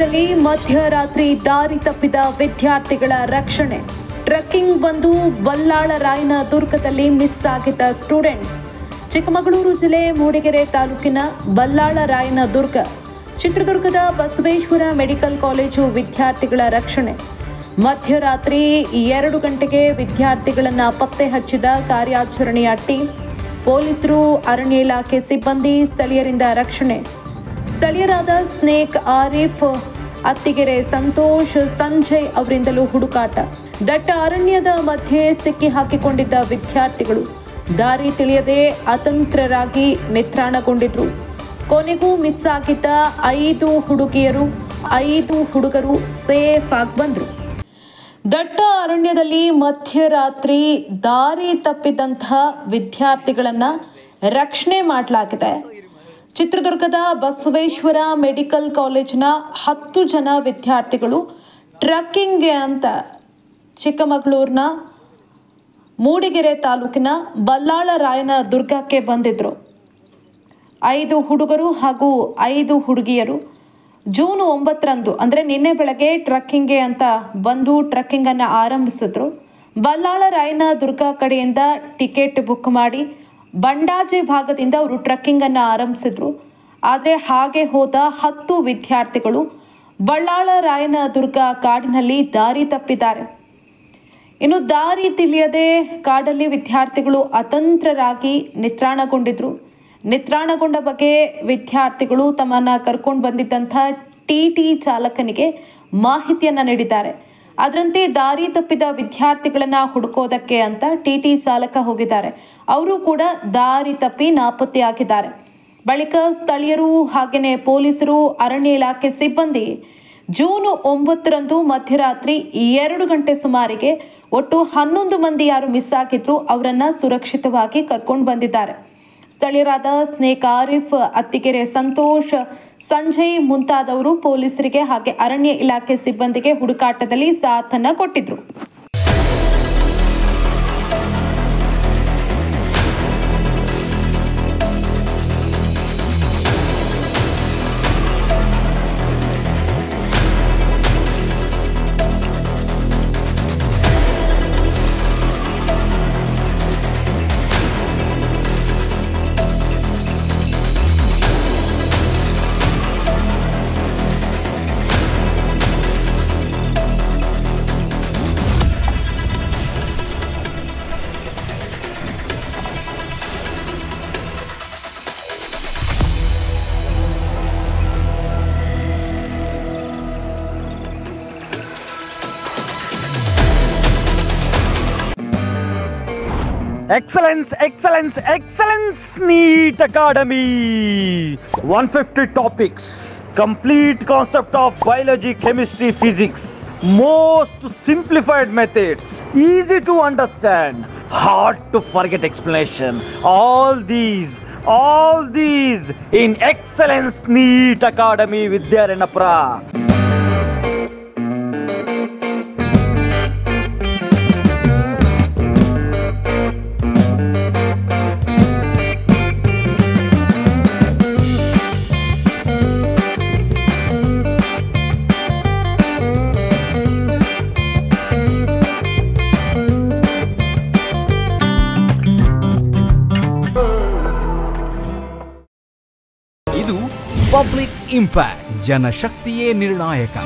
ಅರಣ್ಯದಲ್ಲಿ ಮಧ್ಯರಾತ್ರಿ ದಾರಿ ತಪ್ಪಿದ ವಿದ್ಯಾರ್ಥಿಗಳ ರಕ್ಷಣೆ. ಟ್ರೆಕ್ಕಿಂಗ್ ಬಂದು ಬಲ್ಲಾಳರಾಯನ ದುರ್ಗದಲ್ಲಿ ಮಿಸ್ ಆಗಿದ್ದ ಸ್ಟೂಡೆಂಟ್ಸ್. ಚಿಕ್ಕಮಗಳೂರು ಜಿಲ್ಲೆ ಮೂಡಿಗೆರೆ ತಾಲೂಕಿನ ಬಲ್ಲಾಳರಾಯನ ದುರ್ಗ, ಚಿತ್ರದುರ್ಗದ ಬಸವೇಶ್ವರ ಮೆಡಿಕಲ್ ಕಾಲೇಜು ವಿದ್ಯಾರ್ಥಿಗಳ ರಕ್ಷಣೆ. ಮಧ್ಯರಾತ್ರಿ 2 ಗಂಟೆಗೆ ವಿದ್ಯಾರ್ಥಿಗಳನ್ನ ಪತ್ತೆ ಹಚ್ಚಿದ ಕಾರ್ಯಾಚರಣೆಯ ಟೀಮ್. ಪೊಲೀಸರು, ಅರಣ್ಯ ಇಲಾಖೆ ಸಿಬ್ಬಂದಿ, ಸ್ಥಳೀಯರಿಂದ ರಕ್ಷಣೆ. ಸ್ಥಳೀಯರಾದ ಸ್ನೇಕ್, ಆರಿಫ್, ಅತ್ತಿಗೆರೆ ಸಂತೋಷ್, ಸಂಜಯ್ ಅವರಿಂದಲೂ ಹುಡುಕಾಟ. ದಟ್ಟ ಅರಣ್ಯದ ಮಧ್ಯೆ ಸಿಕ್ಕಿ ಹಾಕಿಕೊಂಡಿದ್ದ ವಿದ್ಯಾರ್ಥಿಗಳು ದಾರಿ ತಿಳಿಯದೆ ಅತಂತ್ರರಾಗಿ ನಿತ್ರಾಣಗೊಂಡಿದ್ರು. ಕೊನೆಗೂ ಮಿಸ್ ಆಗಿದ್ದ 5 ಹುಡುಗಿಯರು 5 ಹುಡುಗರು ಸೇಫ್ ಆಗಿ ಬಂದ್ರು. ದಟ್ಟ ಅರಣ್ಯದಲ್ಲಿ ಮಧ್ಯರಾತ್ರಿ ದಾರಿ ತಪ್ಪಿದಂತಹ ವಿದ್ಯಾರ್ಥಿಗಳನ್ನ ರಕ್ಷಣೆ ಮಾಡಲಾಗಿದೆ. ಚಿತ್ರದುರ್ಗದ ಬಸವೇಶ್ವರ ಮೆಡಿಕಲ್ ಕಾಲೇಜಿನ 10 ಜನ ವಿದ್ಯಾರ್ಥಿಗಳು ಟ್ರೆಕ್ಕಿಂಗ್ಗೆ ಅಂತ ಚಿಕ್ಕಮಗಳೂರಿನ ಮೂಡಿಗೆರೆ ತಾಲೂಕಿನ ಬಲ್ಲಾಳರಾಯನ ದುರ್ಗಕ್ಕೆ ಬಂದಿದ್ರು. 5 ಹುಡುಗರು ಹಾಗೂ 5 ಹುಡುಗಿಯರು ಜೂನ್ 9ರಂದು ಅಂದರೆ ನಿನ್ನೆ ಬೆಳಗ್ಗೆ ಟ್ರೆಕ್ಕಿಂಗ್ಗೆ ಅಂತ ಬಂದು ಟ್ರೆಕ್ಕಿಂಗನ್ನು ಆರಂಭಿಸಿದ್ರು. ಬಲ್ಲಾಳರಾಯನ ದುರ್ಗ ಕಡೆಯಿಂದ ಟಿಕೆಟ್ ಬುಕ್ ಮಾಡಿ ಬಂಡಾಜೆ ಭಾಗದಿಂದ ಅವರು ಟ್ರೆಕ್ಕಿಂಗನ್ನು ಆರಂಭಿಸಿದ್ರು. ಆದರೆ ಹಾಗೆ ಹೋದ 10 ವಿದ್ಯಾರ್ಥಿಗಳು ಬಲ್ಲಾಳರಾಯನ ದುರ್ಗ ಕಾಡಿನಲ್ಲಿ ದಾರಿ ತಪ್ಪಿದ್ದಾರೆ. ಇನ್ನು ದಾರಿ ತಿಳಿಯದೆ ಕಾಡಲ್ಲಿ ವಿದ್ಯಾರ್ಥಿಗಳು ಅತಂತ್ರರಾಗಿ ನಿತ್ರಾಣಗೊಂಡಿದ್ರು. ನಿತ್ರಾಣಗೊಂಡ ಬಗ್ಗೆ ವಿದ್ಯಾರ್ಥಿಗಳು ತಮ್ಮನ್ನು ಕರ್ಕೊಂಡು ಬಂದಿದ್ದಂಥ ಟಿ ಚಾಲಕನಿಗೆ ಮಾಹಿತಿಯನ್ನು ನೀಡಿದ್ದಾರೆ. ಅದರಂತೆ ದಾರಿ ತಪ್ಪಿದ ವಿದ್ಯಾರ್ಥಿಗಳನ್ನ ಹುಡುಕೋದಕ್ಕೆ ಅಂತ ಟಿ ಚಾಲಕ ಹೋಗಿದ್ದಾರೆ. ಅವರು ಕೂಡ ದಾರಿ ತಪ್ಪಿ ನಾಪತ್ತೆಯಾಗಿದ್ದಾರೆ. ಬಳಿಕ ಸ್ಥಳೀಯರು ಹಾಗೆಯೇ ಪೊಲೀಸರು, ಅರಣ್ಯ ಇಲಾಖೆ ಸಿಬ್ಬಂದಿ ಜೂನ್ 9ರಂದು ಮಧ್ಯರಾತ್ರಿ 2 ಗಂಟೆ ಸುಮಾರಿಗೆ ಒಟ್ಟು 11 ಮಂದಿ ಯಾರು ಮಿಸ್ ಆಗಿದ್ರು ಅವರನ್ನ ಸುರಕ್ಷಿತವಾಗಿ ಕರ್ಕೊಂಡು ಬಂದಿದ್ದಾರೆ. ಸ್ಥಳೀಯರಾದ ಸ್ನೇಕ್, ಆರಿಫ್, ಅತ್ತಿಗೆರೆ ಸಂತೋಷ್, ಸಂಜಯ್ ಮುಂತಾದವರು ಪೊಲೀಸರಿಗೆ ಹಾಗೆ ಅರಣ್ಯ ಇಲಾಖೆ ಸಿಬ್ಬಂದಿಗೆ ಹುಡುಕಾಟದಲ್ಲಿ ಸಾಥನ್ನ ಕೊಟ್ಟಿದ್ರು. Excellence, excellence, excellence, NEET Academy. 150 topics, complete concept of biology, chemistry, physics, most simplified methods, easy to understand, hard to forget explanation. All these in Excellence NEET Academy Vidyaranapura. ಇದು ಪಬ್ಲಿಕ್ ಇಂಪ್ಯಾಕ್ಟ್, ಜನಶಕ್ತಿಯೇ ನಿರ್ಣಾಯಕ.